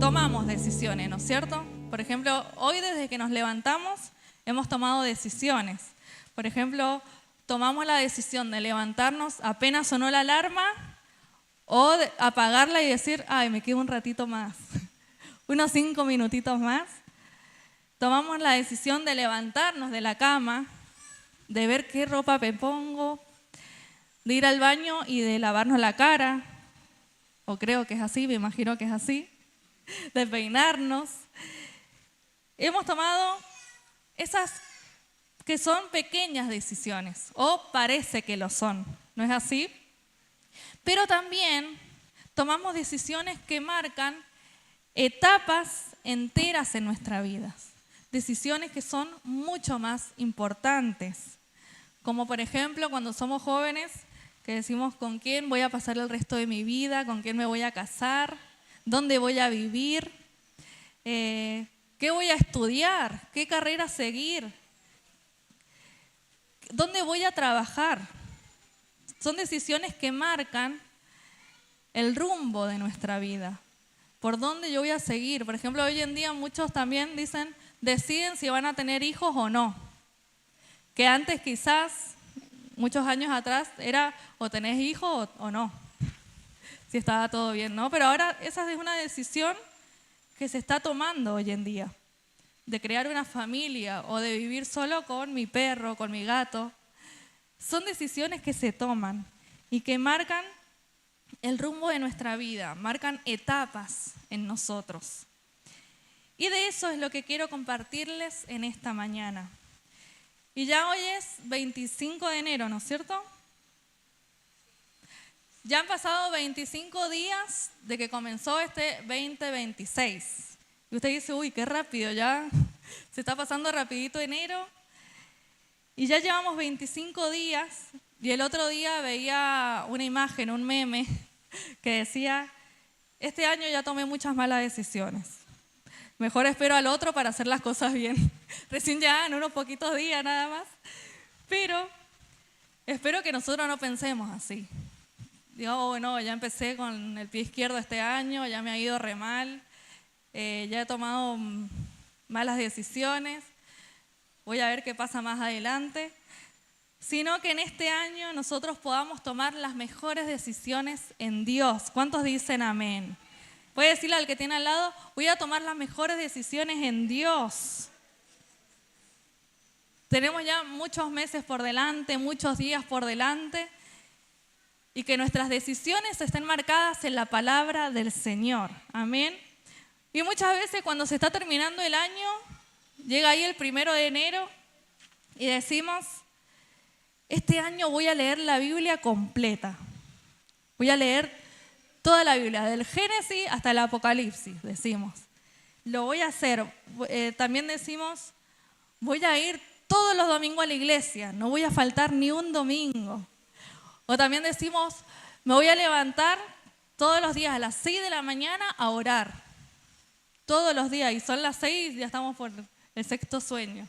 tomamos decisiones, ¿no es cierto? Por ejemplo, hoy desde que nos levantamos hemos tomado decisiones. Por ejemplo, tomamos la decisión de levantarnos apenas sonó la alarma o de apagarla y decir, ay, me quedo un ratito más, unos 5 minutitos más. Tomamos la decisión de levantarnos de la cama, de ver qué ropa me pongo, de ir al baño y de lavarnos la cara, o creo que es así, me imagino que es así, de peinarnos. Hemos tomado esas que son pequeñas decisiones, o parece que lo son, ¿no es así? Pero también tomamos decisiones que marcan etapas enteras en nuestra vida, decisiones que son mucho más importantes, como por ejemplo cuando somos jóvenes, que decimos con quién voy a pasar el resto de mi vida, con quién me voy a casar, dónde voy a vivir, qué voy a estudiar, qué carrera seguir, dónde voy a trabajar. Son decisiones que marcan el rumbo de nuestra vida, por dónde yo voy a seguir. Por ejemplo, hoy en día muchos también deciden si van a tener hijos o no, que antes quizás, muchos años atrás, era o tenés hijos o no, si estaba todo bien, ¿no? Pero ahora esa es una decisión que se está tomando hoy en día, de crear una familia o de vivir solo con mi perro, con mi gato. Son decisiones que se toman y que marcan el rumbo de nuestra vida, marcan etapas en nosotros. Y de eso es lo que quiero compartirles en esta mañana. Y ya hoy es 25 de enero, ¿no es cierto? Ya han pasado 25 días de que comenzó este 2026. Y usted dice, uy, qué rápido, ya se está pasando rapidito enero. Y ya llevamos 25 días y el otro día veía una imagen, un meme, que decía, este año ya tomé muchas malas decisiones. Mejor espero al otro para hacer las cosas bien. Recién ya en unos poquitos días nada más. Pero espero que nosotros no pensemos así. Digo, oh, no, ya empecé con el pie izquierdo este año, ya me ha ido re mal, ya he tomado malas decisiones, voy a ver qué pasa más adelante. Sino que en este año nosotros podamos tomar las mejores decisiones en Dios. ¿Cuántos dicen amén? Puede decirle al que tiene al lado, voy a tomar las mejores decisiones en Dios. Tenemos ya muchos meses por delante, muchos días por delante, y que nuestras decisiones estén marcadas en la palabra del Señor. Amén. Y muchas veces cuando se está terminando el año, llega ahí el 1 de enero y decimos, este año voy a leer la Biblia completa. Voy a leer toda la Biblia, del Génesis hasta el Apocalipsis, decimos. Lo voy a hacer. También decimos, voy a ir todos los domingos a la iglesia, no voy a faltar ni un domingo. O también decimos, me voy a levantar todos los días a las 6 de la mañana a orar. Todos los días, y son las 6 y ya estamos por el sexto sueño.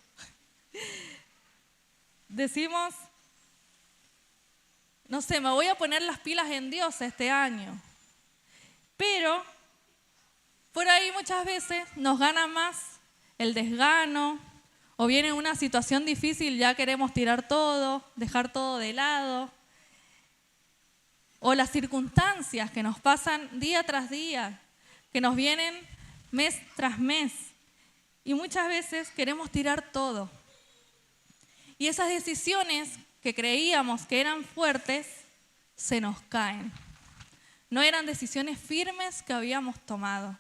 Decimos, no sé, me voy a poner las pilas en Dios este año. Pero por ahí muchas veces nos gana más el desgano, o viene una situación difícil, ya queremos tirar todo, dejar todo de lado. O las circunstancias que nos pasan día tras día, que nos vienen mes tras mes. Y muchas veces queremos tirar todo. Y esas decisiones que creíamos que eran fuertes, se nos caen. No eran decisiones firmes que habíamos tomado.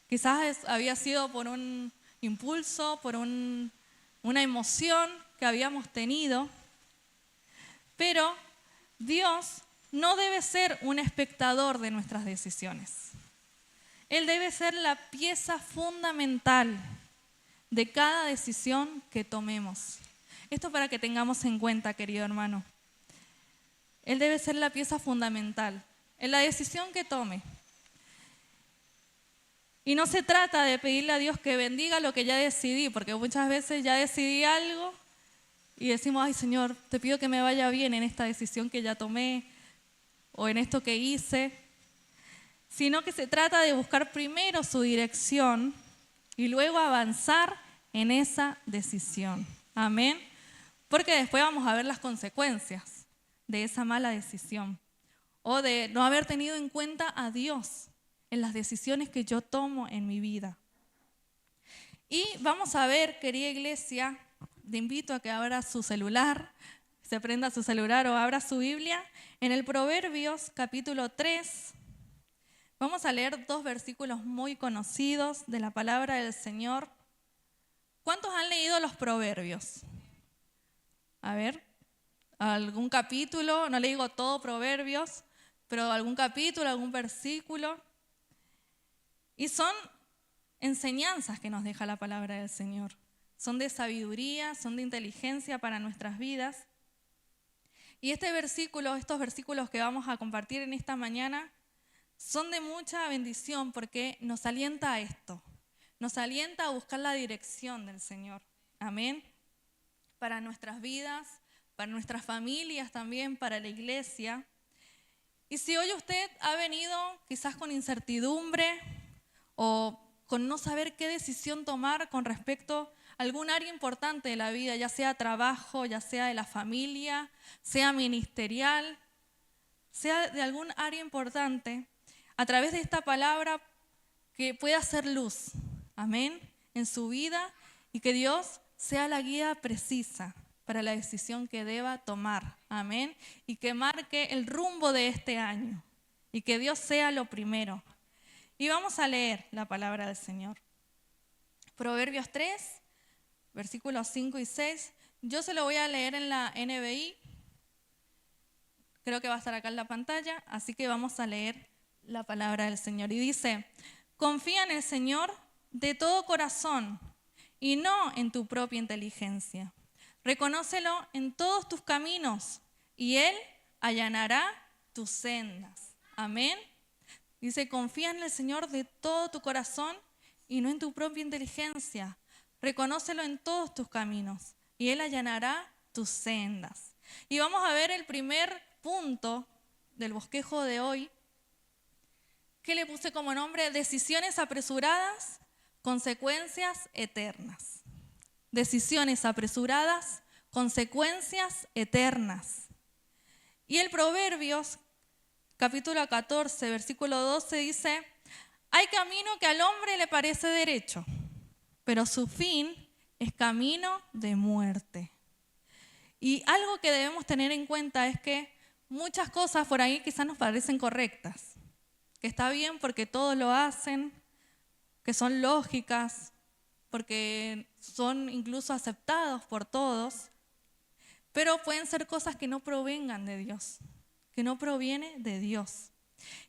Quizás había sido por un impulso, por una emoción que habíamos tenido. Pero Dios no debe ser un espectador de nuestras decisiones. Él debe ser la pieza fundamental de cada decisión que tomemos. Esto para que tengamos en cuenta, querido hermano. Él debe ser la pieza fundamental en la decisión que tome. Y no se trata de pedirle a Dios que bendiga lo que ya decidí, porque muchas veces ya decidí algo y decimos, ay Señor, te pido que me vaya bien en esta decisión que ya tomé o en esto que hice. sino que se trata de buscar primero su dirección y luego avanzar en esa decisión. Amén. Porque después vamos a ver las consecuencias de esa mala decisión o de no haber tenido en cuenta a Dios en las decisiones que yo tomo en mi vida. Y vamos a ver, querida iglesia, te invito a que abra su celular, se prenda su celular o abra su Biblia. En el Proverbios capítulo 3, vamos a leer 2 versículos muy conocidos de la palabra del Señor. ¿Cuántos han leído los Proverbios? A ver, algún capítulo, no le digo todo Proverbios, pero algún capítulo, algún versículo. Y son enseñanzas que nos deja la palabra del Señor. Son de sabiduría, son de inteligencia para nuestras vidas. Y estos versículos que vamos a compartir en esta mañana, son de mucha bendición porque nos alienta a esto. Nos alienta a buscar la dirección del Señor. Amén. Para nuestras vidas, para nuestras familias también, para la iglesia. Y si hoy usted ha venido quizás con incertidumbre o con no saber qué decisión tomar con respecto a algún área importante de la vida, ya sea trabajo, ya sea de la familia, sea ministerial, sea de algún área importante, a través de esta palabra que pueda hacer luz, amén, en su vida y que Dios sea la guía precisa para la decisión que deba tomar, amén, y que marque el rumbo de este año y que Dios sea lo primero. Y vamos a leer la palabra del Señor. Proverbios 3, versículos 5 y 6. Yo se lo voy a leer en la NBI. Creo que va a estar acá en la pantalla, así que vamos a leer la palabra del Señor. Y dice, confía en el Señor de todo corazón y no en tu propia inteligencia. Reconócelo en todos tus caminos y Él allanará tus sendas. Amén. Dice, confía en el Señor de todo tu corazón y no en tu propia inteligencia. Reconócelo en todos tus caminos y Él allanará tus sendas. Y vamos a ver el primer punto del bosquejo de hoy, que le puse como nombre decisiones apresuradas, consecuencias eternas. Decisiones apresuradas, consecuencias eternas. Y el Proverbios, capítulo 14, versículo 12 dice, hay camino que al hombre le parece derecho, pero su fin es camino de muerte. Y algo que debemos tener en cuenta es que muchas cosas por ahí quizás nos parecen correctas, que está bien porque todos lo hacen, que son lógicas, porque son incluso aceptados por todos, pero pueden ser cosas que no provengan de Dios, que no proviene de Dios.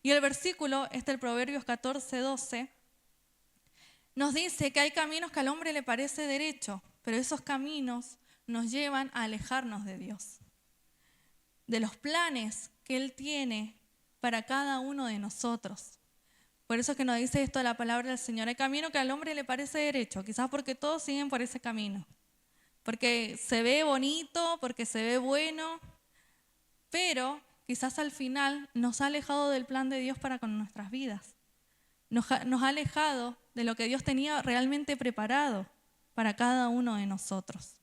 Y el versículo, el Proverbios 14, 12, nos dice que hay caminos que al hombre le parece derecho, pero esos caminos nos llevan a alejarnos de Dios, de los planes que Él tiene para cada uno de nosotros. Por eso es que nos dice esto la palabra del Señor. Hay camino que al hombre le parece derecho, quizás porque todos siguen por ese camino, porque se ve bonito, porque se ve bueno, pero quizás al final nos ha alejado del plan de Dios para con nuestras vidas. Nos ha alejado de lo que Dios tenía realmente preparado para cada uno de nosotros.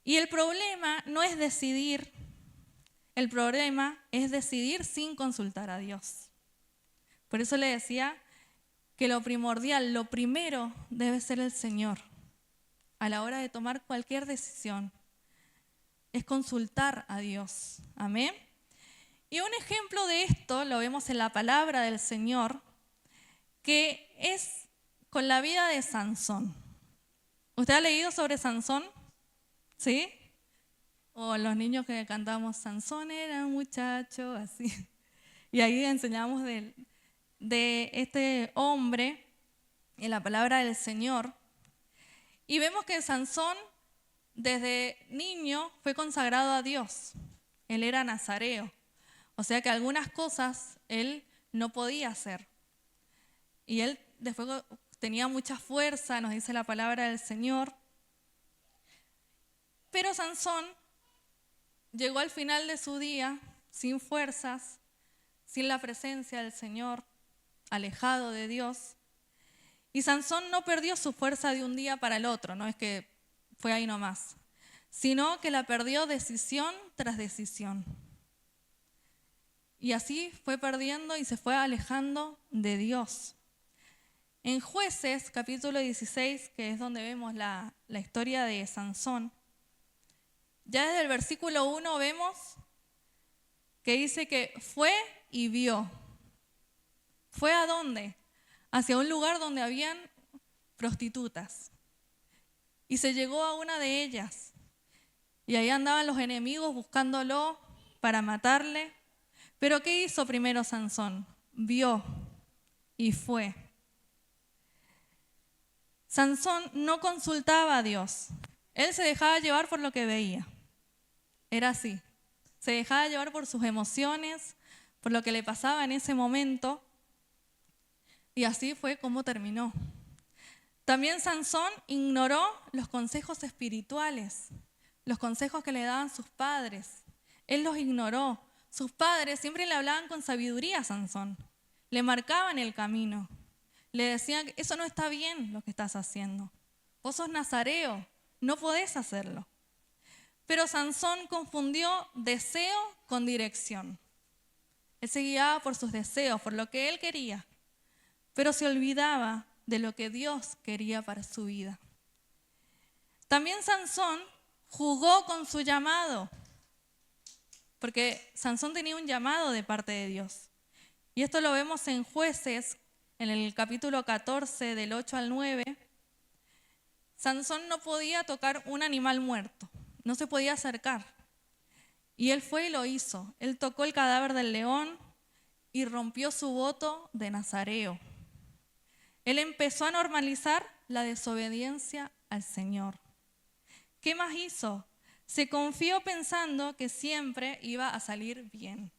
Y el problema no es decidir, el problema es decidir sin consultar a Dios. Por eso le decía que lo primordial, lo primero debe ser el Señor. A la hora de tomar cualquier decisión, es consultar a Dios. Amén. Y un ejemplo de esto lo vemos en la palabra del Señor, que es con la vida de Sansón. ¿Usted ha leído sobre Sansón? ¿Sí? O los niños que cantamos, Sansón era un muchacho, así. Y ahí enseñamos de este hombre en la palabra del Señor. Y vemos que Sansón desde niño fue consagrado a Dios. Él era nazareo. O sea que algunas cosas él no podía hacer. Y él después tenía mucha fuerza, nos dice la palabra del Señor. Pero Sansón llegó al final de su día sin fuerzas, sin la presencia del Señor. alejado de Dios. Y Sansón no perdió su fuerza de un día para el otro, no es que fue ahí nomás, sino que la perdió decisión tras decisión. Y así fue perdiendo y se fue alejando de Dios. En Jueces, capítulo 16, que es donde vemos la historia de Sansón, ya desde el versículo 1 vemos que dice que fue y vio. ¿Fue a dónde? Hacia un lugar donde habían prostitutas. Y se llegó a una de ellas. Y ahí andaban los enemigos buscándolo para matarle. Pero ¿qué hizo primero Sansón? Vio y fue. Sansón no consultaba a Dios. Él se dejaba llevar por lo que veía. Era así. Se dejaba llevar por sus emociones, por lo que le pasaba en ese momento. Y así fue como terminó. También Sansón ignoró los consejos espirituales, los consejos que le daban sus padres. Él los ignoró. Sus padres siempre le hablaban con sabiduría a Sansón. Le marcaban el camino. Le decían, eso no está bien lo que estás haciendo. Vos sos nazareo, no podés hacerlo. Pero Sansón confundió deseo con dirección. Él se guiaba por sus deseos, por lo que él quería, pero se olvidaba de lo que Dios quería para su vida. También Sansón jugó con su llamado, porque Sansón tenía un llamado de parte de Dios. Y esto lo vemos en Jueces, en el capítulo 14, del 8 al 9. Sansón no podía tocar un animal muerto, no se podía acercar. Y él fue y lo hizo. Él tocó el cadáver del león y rompió su voto de nazareo. Él empezó a normalizar la desobediencia al Señor. ¿Qué más hizo? Se confió pensando que siempre iba a salir bien.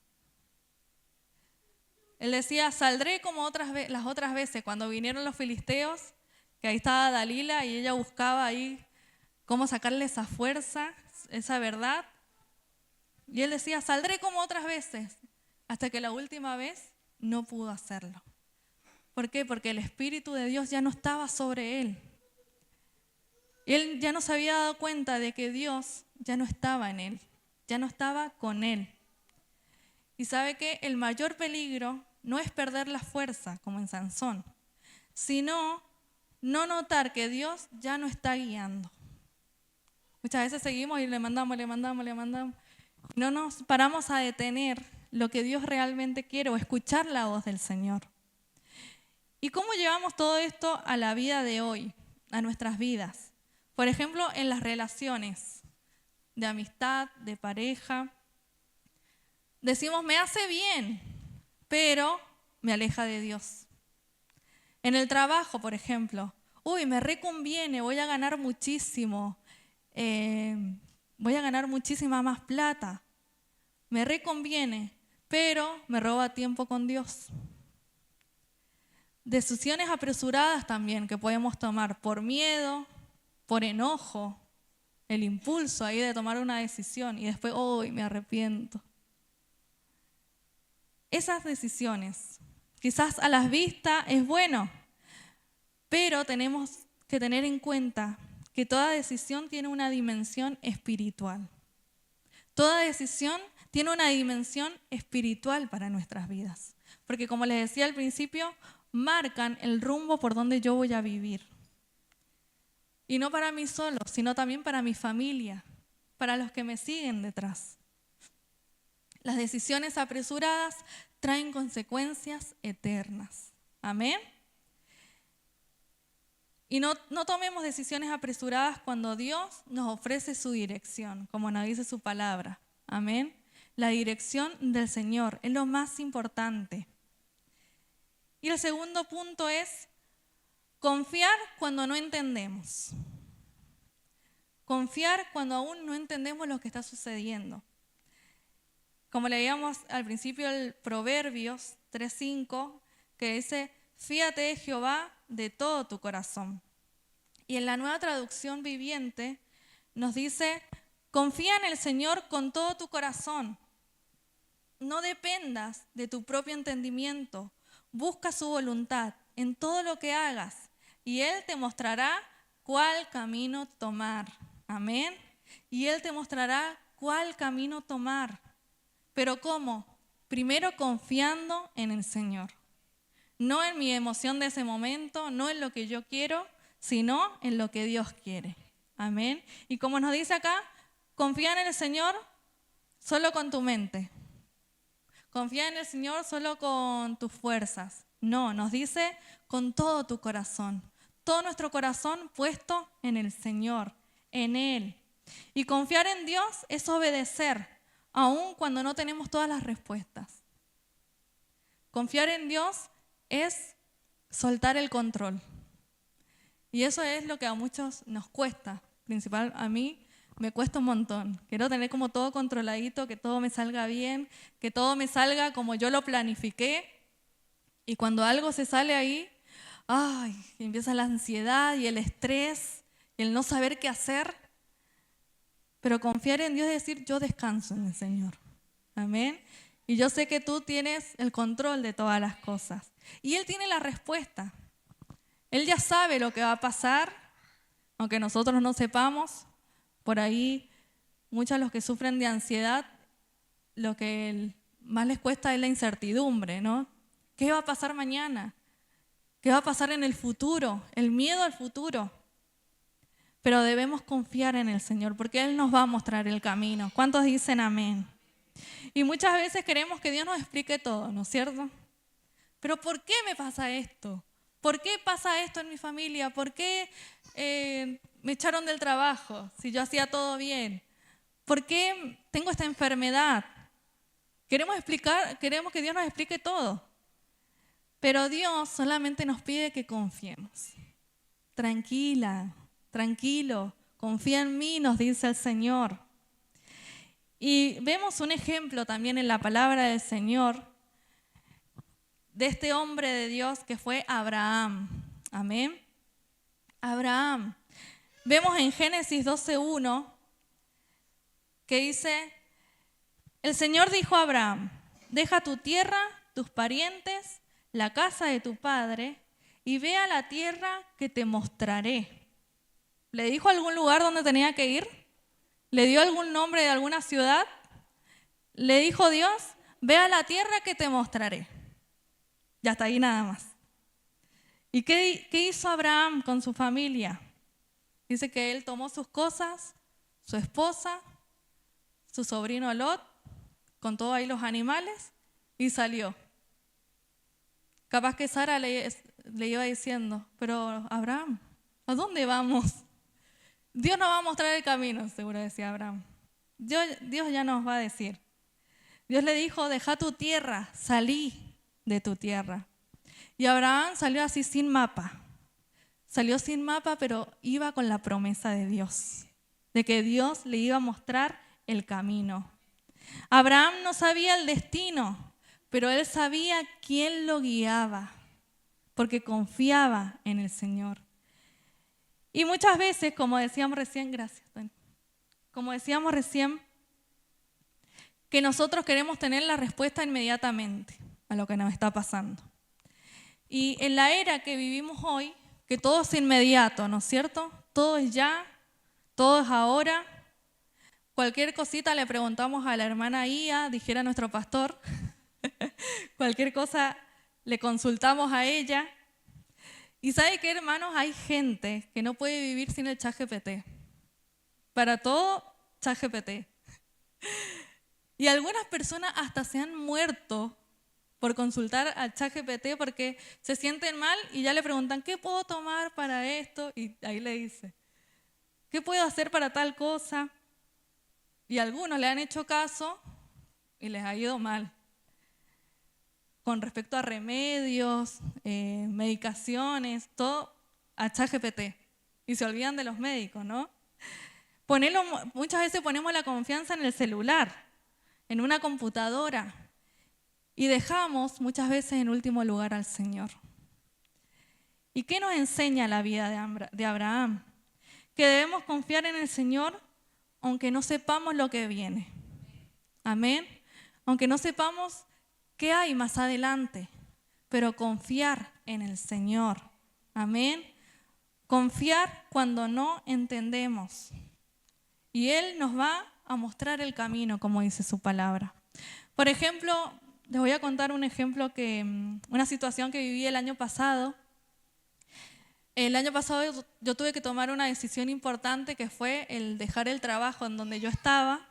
Él decía, saldré como las otras veces, cuando vinieron los filisteos, que ahí estaba Dalila y ella buscaba ahí cómo sacarle esa fuerza, esa verdad. Y él decía, saldré como otras veces, hasta que la última vez no pudo hacerlo. ¿Por qué? Porque el Espíritu de Dios ya no estaba sobre él. Él ya no se había dado cuenta de que Dios ya no estaba en él, ya no estaba con él. Y sabe que el mayor peligro no es perder la fuerza, como en Sansón, sino no notar que Dios ya no está guiando. Muchas veces seguimos y le mandamos. No nos paramos a detener lo que Dios realmente quiere o escuchar la voz del Señor. ¿Y cómo llevamos todo esto a la vida de hoy, a nuestras vidas? Por ejemplo, en las relaciones de amistad, de pareja. Decimos, me hace bien, pero me aleja de Dios. En el trabajo, por ejemplo, me reconviene, voy a ganar muchísimo, voy a ganar muchísima más plata. Me reconviene, pero me roba tiempo con Dios. Decisiones apresuradas también que podemos tomar por miedo, por enojo, el impulso ahí de tomar una decisión y después, me arrepiento. Esas decisiones, quizás a la vista es bueno, pero tenemos que tener en cuenta que toda decisión tiene una dimensión espiritual. Toda decisión tiene una dimensión espiritual para nuestras vidas. Porque como les decía al principio, marcan el rumbo por donde yo voy a vivir. Y no para mí solo, sino también para mi familia, para los que me siguen detrás. Las decisiones apresuradas traen consecuencias eternas. Amén. Y no tomemos decisiones apresuradas cuando Dios nos ofrece su dirección, como nos dice su palabra. Amén. La dirección del Señor es lo más importante. Y el segundo punto es confiar cuando no entendemos. Confiar cuando aún no entendemos lo que está sucediendo. Como leíamos al principio el Proverbios 3:5, que dice, fíate de Jehová de todo tu corazón. Y en la Nueva Traducción Viviente nos dice, confía en el Señor con todo tu corazón. No dependas de tu propio entendimiento. busca su voluntad en todo lo que hagas y Él te mostrará cuál camino tomar. Amén. Y Él te mostrará cuál camino tomar. ¿Pero cómo? Primero confiando en el Señor. No en mi emoción de ese momento, no en lo que yo quiero, sino en lo que Dios quiere. Amén. Y como nos dice acá, confía en el Señor solo con tu mente. Confía en el Señor solo con tus fuerzas. No, nos dice con todo tu corazón. Todo nuestro corazón puesto en el Señor, en Él. Y confiar en Dios es obedecer, aun cuando no tenemos todas las respuestas. Confiar en Dios es soltar el control. Y eso es lo que a muchos nos cuesta. Principal, a mí me cuesta un montón. Quiero tener como todo controladito, que todo me salga bien, que todo me salga como yo lo planifiqué. Y cuando algo se sale ahí, ay, empieza la ansiedad y el estrés y el no saber qué hacer. Pero confiar en Dios es decir, yo descanso en el Señor. Amén. Y yo sé que tú tienes el control de todas las cosas. Y Él tiene la respuesta. Él ya sabe lo que va a pasar, aunque nosotros no sepamos. Por ahí, muchos de los que sufren de ansiedad, lo que más les cuesta es la incertidumbre, ¿no? ¿Qué va a pasar mañana? ¿Qué va a pasar en el futuro? El miedo al futuro. Pero debemos confiar en el Señor, porque Él nos va a mostrar el camino. ¿Cuántos dicen amén? Y muchas veces queremos que Dios nos explique todo, ¿no es cierto? Pero ¿por qué me pasa esto? ¿Por qué pasa esto en mi familia? ¿Por qué me echaron del trabajo si yo hacía todo bien? ¿Por qué tengo esta enfermedad? Queremos que Dios nos explique todo. Pero Dios solamente nos pide que confiemos. Tranquila, tranquilo, confía en mí, nos dice el Señor. Y vemos un ejemplo también en la palabra del Señor de este hombre de Dios que fue Abraham. Amén. Abraham. Vemos en Génesis 12:1 que dice, el Señor dijo a Abraham, deja tu tierra, tus parientes, la casa de tu padre y ve a la tierra que te mostraré. ¿Le dijo algún lugar donde tenía que ir? ¿Le dio algún nombre de alguna ciudad? Le dijo Dios, ve a la tierra que te mostraré. Ya está ahí nada más. ¿Y qué hizo Abraham con su familia? Dice que él tomó sus cosas, su esposa, su sobrino Lot, con todos ahí los animales, y salió. Capaz que Sara le iba diciendo, pero Abraham, ¿a dónde vamos? Dios nos va a mostrar el camino, seguro decía Abraham. Dios ya nos va a decir. Dios le dijo, deja tu tierra, salí de tu tierra. Y Abraham salió así sin mapa. Salió sin mapa, pero iba con la promesa de Dios, de que Dios le iba a mostrar el camino. Abraham no sabía el destino, pero él sabía quién lo guiaba, porque confiaba en el Señor. Y muchas veces, como decíamos recién, gracias, Tony, como decíamos recién, que nosotros queremos tener la respuesta inmediatamente a lo que nos está pasando. Y en la era que vivimos hoy, que todo es inmediato, ¿no es cierto? Todo es ya, todo es ahora. Cualquier cosita le preguntamos a la hermana Ia, dijera nuestro pastor. Cualquier cosa le consultamos a ella. Y ¿sabe qué, hermanos? Hay gente que no puede vivir sin el ChatGPT. Para todo, ChatGPT. Y algunas personas hasta se han muerto por consultar al ChatGPT porque se sienten mal y ya le preguntan, ¿qué puedo tomar para esto? Y ahí le dice, ¿qué puedo hacer para tal cosa? Y algunos le han hecho caso y les ha ido mal. Con respecto a remedios, medicaciones, todo a ChatGPT. Y se olvidan de los médicos, ¿no? Muchas veces ponemos la confianza en el celular, en una computadora, y dejamos muchas veces en último lugar al Señor. ¿Y qué nos enseña la vida de Abraham? Que debemos confiar en el Señor aunque no sepamos lo que viene. Amén. Aunque no sepamos qué hay más adelante. pero confiar en el Señor. Amén. Confiar cuando no entendemos. Y Él nos va a mostrar el camino, como dice su palabra. Por ejemplo, les voy a contar un ejemplo una situación que viví el año pasado. El año pasado yo tuve que tomar una decisión importante que fue el dejar el trabajo en donde yo estaba,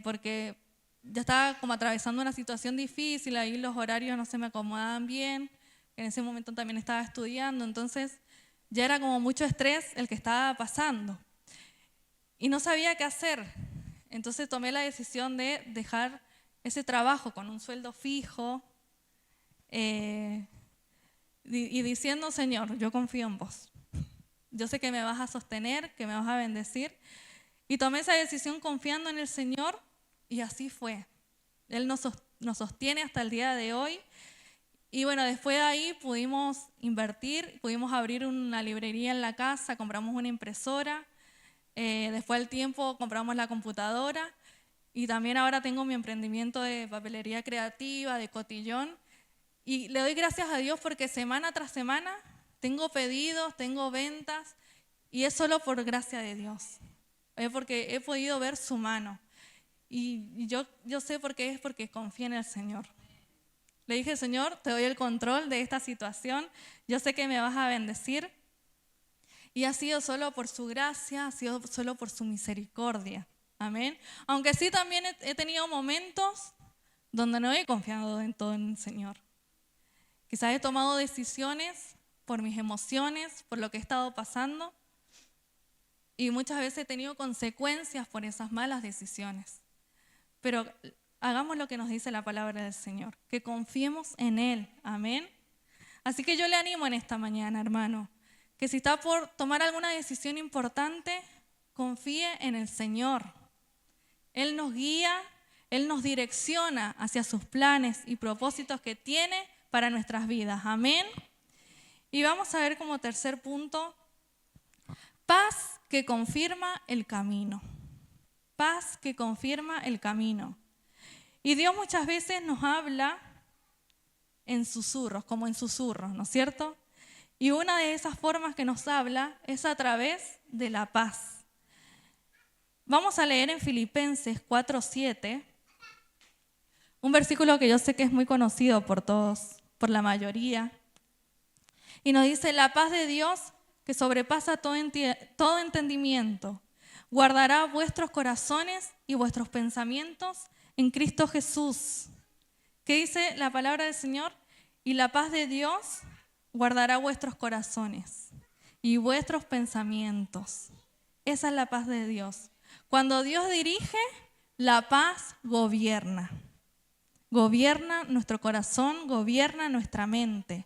porque ya estaba como atravesando una situación difícil, ahí los horarios no se me acomodaban bien, en ese momento también estaba estudiando, entonces ya era como mucho estrés el que estaba pasando y no sabía qué hacer. Entonces tomé la decisión de dejar ese trabajo con un sueldo fijo y diciendo: Señor, yo confío en vos. Yo sé que me vas a sostener, que me vas a bendecir. Y tomé esa decisión confiando en el Señor y así fue. Él nos sostiene hasta el día de hoy. Y bueno, después de ahí pudimos invertir, pudimos abrir una librería en la casa, compramos una impresora. Después del tiempo compramos la computadora y también ahora tengo mi emprendimiento de papelería creativa, de cotillón. Y le doy gracias a Dios porque semana tras semana tengo pedidos, tengo ventas y es solo por gracia de Dios. Es porque he podido ver su mano. Y yo sé por qué es, porque confío en el Señor. Le dije: Señor, te doy el control de esta situación, yo sé que me vas a bendecir. Y ha sido solo por su gracia, ha sido solo por su misericordia. Amén. Aunque sí también he tenido momentos donde no he confiado en todo en el Señor. Quizás he tomado decisiones por mis emociones, por lo que he estado pasando. Y muchas veces he tenido consecuencias por esas malas decisiones. Pero hagamos lo que nos dice la palabra del Señor, que confiemos en Él. Amén. Así que yo le animo en esta mañana, hermano, que si está por tomar alguna decisión importante, confíe en el Señor. Él nos guía, Él nos direcciona hacia sus planes y propósitos que tiene para nuestras vidas. Amén. Y vamos a ver como tercer punto, paz que confirma el camino. Paz que confirma el camino. Y Dios muchas veces nos habla en susurros, como en susurros, ¿no es cierto? Y una de esas formas que nos habla es a través de la paz. Vamos a leer en Filipenses 4:7, un versículo que yo sé que es muy conocido por todos, por la mayoría. Y nos dice: la paz de Dios, que sobrepasa todo entendimiento, guardará vuestros corazones y vuestros pensamientos en Cristo Jesús. ¿Qué dice la palabra del Señor? Y la paz de Dios guardará vuestros corazones y vuestros pensamientos. Esa es la paz de Dios. Cuando Dios dirige, la paz gobierna. Gobierna nuestro corazón, gobierna nuestra mente.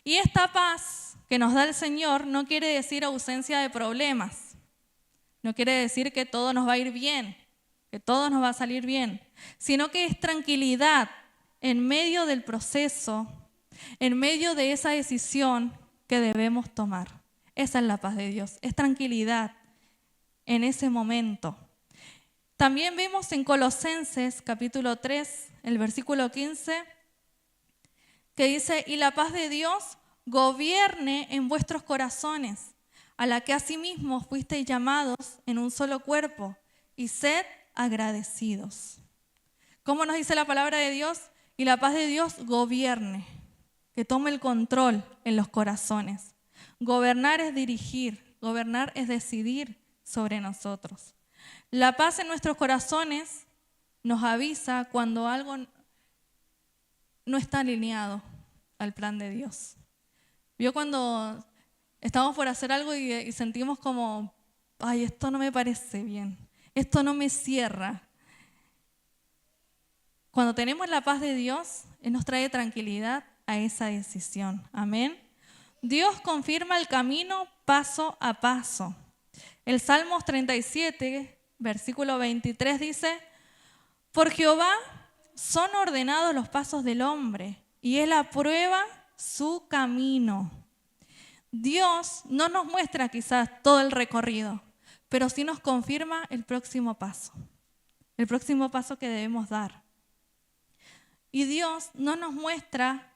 Y esta paz que nos da el Señor no quiere decir ausencia de problemas. No quiere decir que todo nos va a ir bien, que todo nos va a salir bien, sino que es tranquilidad en medio del proceso, en medio de esa decisión que debemos tomar. Esa es la paz de Dios, es tranquilidad en ese momento. También vemos en Colosenses capítulo 3, el versículo 15, que dice: y la paz de Dios gobierne en vuestros corazones, a la que asimismo fuisteis llamados en un solo cuerpo, y sed agradecidos. ¿Cómo nos dice la palabra de Dios? Y la paz de Dios gobierne, que tome el control en los corazones. Gobernar es dirigir, gobernar es decidir sobre nosotros. La paz en nuestros corazones nos avisa cuando algo no está alineado al plan de Dios. Yo cuando estamos por hacer algo y sentimos como: ay, esto no me parece bien, esto no me cierra. Cuando tenemos la paz de Dios, Él nos trae tranquilidad a esa decisión. Amén. Dios confirma el camino paso a paso. El Salmos 37, versículo 23 dice: por Jehová son ordenados los pasos del hombre, y Él aprueba su camino. Dios no nos muestra quizás todo el recorrido, pero sí nos confirma el próximo paso que debemos dar. Y Dios no nos muestra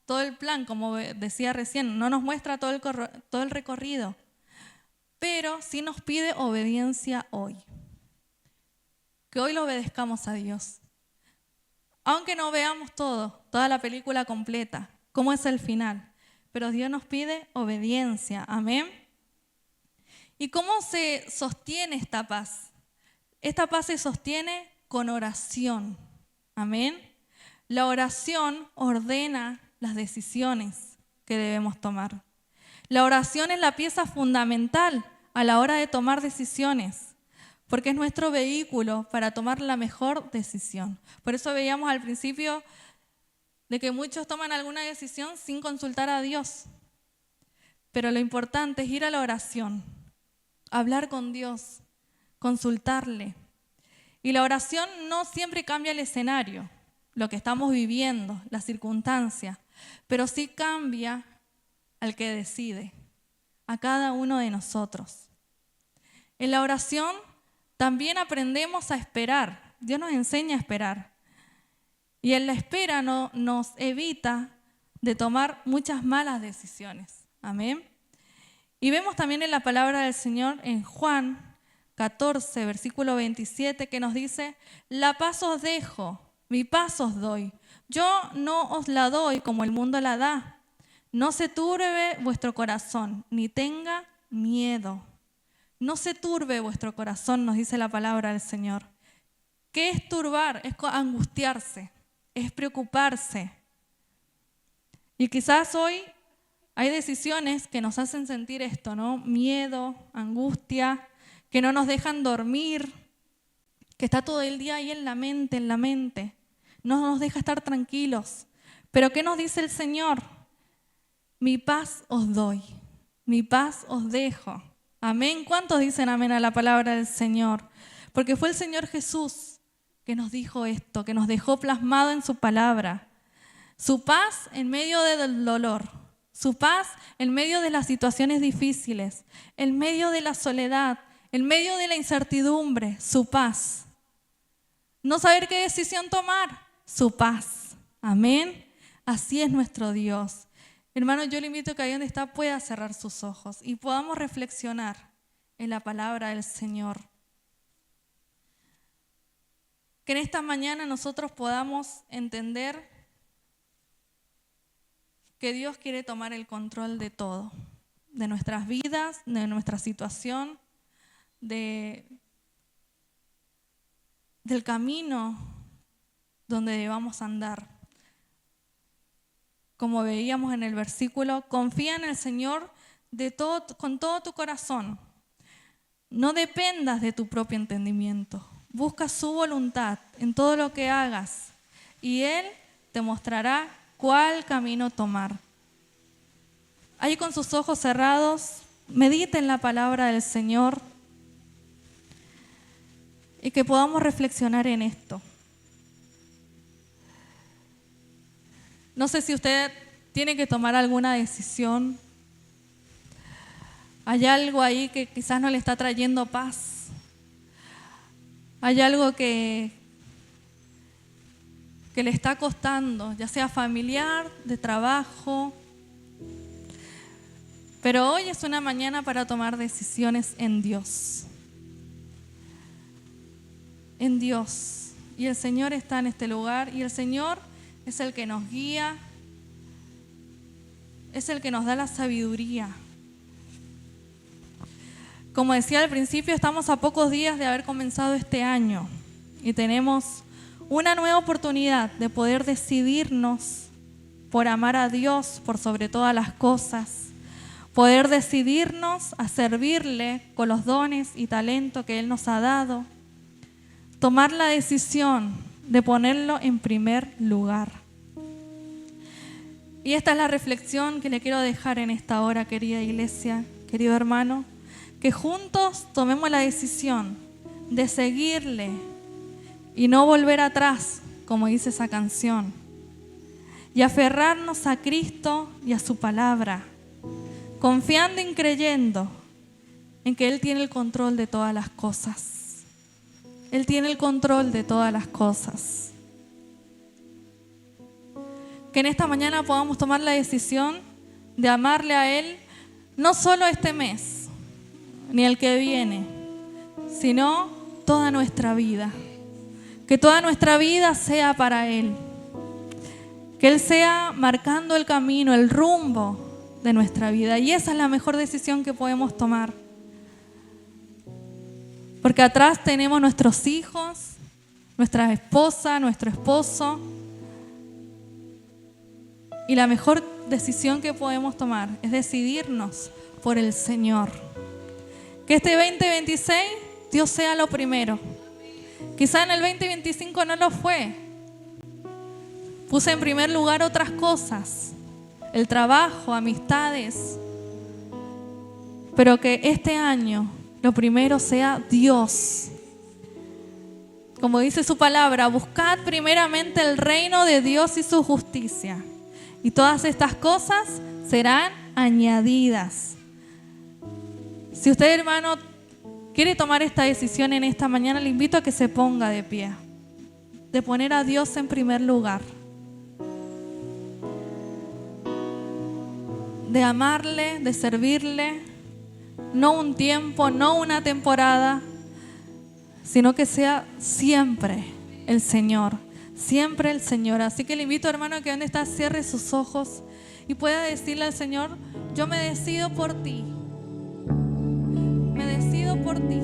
todo el plan, como decía recién, no nos muestra todo el recorrido, pero sí nos pide obediencia hoy. Que hoy lo obedezcamos a Dios. Aunque no veamos toda la película completa, cómo es el final, pero Dios nos pide obediencia. Amén. ¿Y cómo se sostiene esta paz? Esta paz se sostiene con oración. Amén. La oración ordena las decisiones que debemos tomar. La oración es la pieza fundamental a la hora de tomar decisiones, porque es nuestro vehículo para tomar la mejor decisión. Por eso veíamos al principio de que muchos toman alguna decisión sin consultar a Dios. Pero lo importante es ir a la oración, hablar con Dios, consultarle. Y la oración no siempre cambia el escenario, lo que estamos viviendo, la circunstancia, pero sí cambia al que decide, a cada uno de nosotros. En la oración también aprendemos a esperar. Dios nos enseña a esperar. Y en la espera nos evita de tomar muchas malas decisiones. Amén. Y vemos también en la palabra del Señor en Juan 14, versículo 27, que nos dice: la paz os dejo, mi paz os doy. Yo no os la doy como el mundo la da. No se turbe vuestro corazón, ni tenga miedo. No se turbe vuestro corazón, nos dice la palabra del Señor. ¿Qué es turbar? Es angustiarse, es preocuparse. Y quizás hoy hay decisiones que nos hacen sentir esto, ¿no? Miedo, angustia, que no nos dejan dormir, que está todo el día ahí en la mente. No nos deja estar tranquilos. Pero ¿qué nos dice el Señor? Mi paz os doy, mi paz os dejo. Amén. ¿Cuántos dicen amén a la palabra del Señor? Porque fue el Señor Jesús que nos dijo esto, que nos dejó plasmado en su palabra. Su paz en medio del dolor, su paz en medio de las situaciones difíciles, en medio de la soledad, en medio de la incertidumbre, su paz. No saber qué decisión tomar, su paz. Amén. Así es nuestro Dios. Hermano, yo le invito a que ahí donde está pueda cerrar sus ojos y podamos reflexionar en la palabra del Señor. Que en esta mañana nosotros podamos entender que Dios quiere tomar el control de todo, de nuestras vidas, de nuestra situación, del camino donde debamos andar. Como veíamos en el versículo, confía en el Señor con todo tu corazón. No dependas de tu propio entendimiento. Busca su voluntad en todo lo que hagas y Él te mostrará cuál camino tomar. Ahí con sus ojos cerrados, medite en la palabra del Señor y que podamos reflexionar en esto. No sé si usted tiene que tomar alguna decisión. Hay algo ahí que quizás no le está trayendo paz. Hay algo que le está costando, ya sea familiar, de trabajo. Pero hoy es una mañana para tomar decisiones en Dios. En Dios. Y el Señor está en este lugar y el Señor es el que nos guía, es el que nos da la sabiduría. Como decía al principio, estamos a pocos días de haber comenzado este año y tenemos una nueva oportunidad de poder decidirnos por amar a Dios por sobre todas las cosas, poder decidirnos a servirle con los dones y talento que Él nos ha dado, tomar la decisión de ponerlo en primer lugar. Y esta es la reflexión que le quiero dejar en esta hora, querida iglesia, querido hermano, que juntos tomemos la decisión de seguirle y no volver atrás, como dice esa canción, y aferrarnos a Cristo y a su palabra, confiando y creyendo en que Él tiene el control de todas las cosas. Él tiene el control de todas las cosas. que en esta mañana podamos tomar la decisión de amarle a Él, no solo este mes, ni el que viene, sino toda nuestra vida. Que toda nuestra vida sea para Él. Que Él sea marcando el camino, el rumbo de nuestra vida. Y esa es la mejor decisión que podemos tomar. Porque atrás tenemos nuestros hijos, nuestra esposa, nuestro esposo. Y la mejor decisión que podemos tomar es decidirnos por el Señor. Que este 2026 Dios sea lo primero. Quizá en el 2025 no lo fue. Puse en primer lugar otras cosas, el trabajo, amistades. Pero que este año lo primero sea Dios. Como dice su palabra, buscad primeramente el reino de Dios y su justicia. Y todas estas cosas serán añadidas. Si usted, hermano, quiere tomar esta decisión en esta mañana, le invito a que se ponga de pie. De poner a Dios en primer lugar. De amarle, de servirle. No un tiempo, no una temporada, sino que sea siempre el Señor. Siempre el Señor. Así que le invito, hermano, que donde está cierre sus ojos y pueda decirle al Señor: yo me decido por ti. Me decido por ti.